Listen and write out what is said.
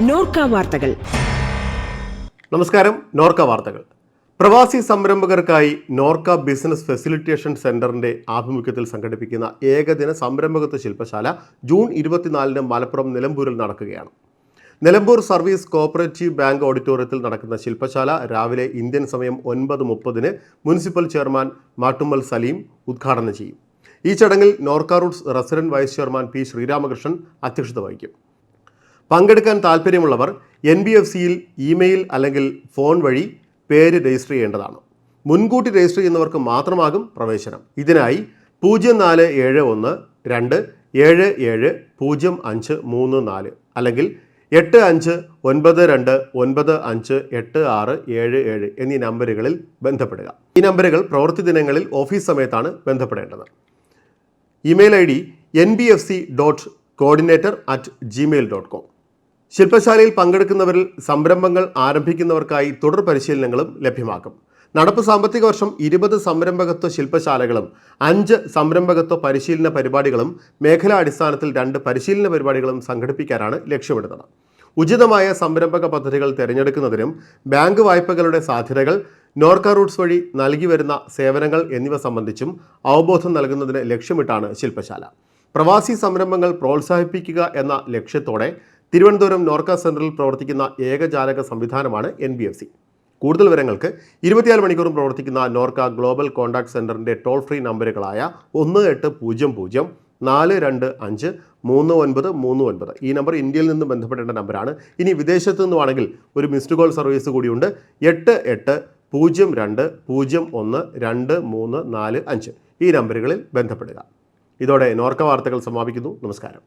നോർക്ക വാർത്തകൾ. നമസ്കാരം. നോർക്ക വാർത്തകൾ. പ്രവാസി സംരംഭകർക്കായി നോർക്ക ബിസിനസ് ഫെസിലിറ്റേഷൻ സെന്ററിന്റെ ആഭിമുഖ്യത്തിൽ സംഘടിപ്പിക്കുന്ന ഏകദിന സംരംഭകത്വ ശില്പശാല ജൂൺ 24-ന് മലപ്പുറം നിലമ്പൂരിൽ നടക്കുകയാണ്. നിലമ്പൂർ സർവീസ് കോഓപ്പറേറ്റീവ് ബാങ്ക് ഓഡിറ്റോറിയത്തിൽ നടക്കുന്ന ശില്പശാല രാവിലെ ഇന്ത്യൻ സമയം 9:30-ന് മുനിസിപ്പൽ ചെയർമാൻ മാട്ടുമ്മൽ സലീം ഉദ്ഘാടനം ചെയ്യും. ഈ ചടങ്ങിൽ Norka Roots resident vice chairman P Sreeramakrishnan അധ്യക്ഷത വഹിക്കും. പങ്കെടുക്കാൻ താൽപ്പര്യമുള്ളവർ NBFCയിൽ ഇമെയിൽ അല്ലെങ്കിൽ ഫോൺ വഴി പേര് രജിസ്റ്റർ ചെയ്യേണ്ടതാണ്. മുൻകൂട്ടി രജിസ്റ്റർ ചെയ്യുന്നവർക്ക് മാത്രമാകും പ്രവേശനം. ഇതിനായി 0412770534 അല്ലെങ്കിൽ 8592958677 എന്നീ നമ്പറുകളിൽ ബന്ധപ്പെടുക. ഈ നമ്പറുകൾ പ്രവൃത്തി ദിനങ്ങളിൽ ഓഫീസ് സമയത്താണ് ബന്ധപ്പെടേണ്ടത്. Email ID nbfc.coordinator@gmail.com. ശില്പശാലയിൽ പങ്കെടുക്കുന്നവരിൽ സംരംഭങ്ങൾ ആരംഭിക്കുന്നവർക്കായി തുടർ പരിശീലനങ്ങളും ലഭ്യമാക്കും. നടപ്പ് സാമ്പത്തിക വർഷം 20 സംരംഭകത്വ ശില്പശാലകളും 5 സംരംഭകത്വ പരിശീലന പരിപാടികളും മേഖലാ അടിസ്ഥാനത്തിൽ 2 പരിശീലന പരിപാടികളും സംഘടിപ്പിക്കാനാണ് ലക്ഷ്യമിടുന്നത്. ഉചിതമായ സംരംഭക പദ്ധതികൾ തിരഞ്ഞെടുക്കുന്നതിനും ബാങ്ക് വായ്പകളുടെ സാധ്യതകൾ, നോർക്ക റൂട്ട്സ് വഴി നൽകി വരുന്ന സേവനങ്ങൾ എന്നിവ സംബന്ധിച്ചും അവബോധം നൽകുന്നതിന് ലക്ഷ്യമിട്ടാണ് ശില്പശാല. പ്രവാസി സംരംഭങ്ങൾ പ്രോത്സാഹിപ്പിക്കുക എന്ന ലക്ഷ്യത്തോടെ തിരുവനന്തപുരം നോർക്ക സെന്ററിൽ പ്രവർത്തിക്കുന്ന ഏകജാലക സംവിധാനമാണ് NBFC. കൂടുതൽ വിവരങ്ങൾക്ക് 24 മണിക്കൂറും പ്രവർത്തിക്കുന്ന നോർക്ക ഗ്ലോബൽ കോൺടാക്ട് സെന്ററിന്റെ ടോൾ ഫ്രീ നമ്പറുകളായ 1800-595-3939 ഈ നമ്പർ ഇന്ത്യയിൽ നിന്ന് ബന്ധപ്പെടേണ്ട നമ്പറാണ്. ഇനി വിദേശത്തു നിന്നുമാണെങ്കിൽ ഒരു മിസ്ഡ് കോൾ സർവീസ് കൂടിയുണ്ട്. 8802012345 ഈ നമ്പറുകളിൽ ബന്ധപ്പെടുക. ഇതോടെ നോർക്ക വാർത്തകൾ സമാപിക്കുന്നു. നമസ്കാരം.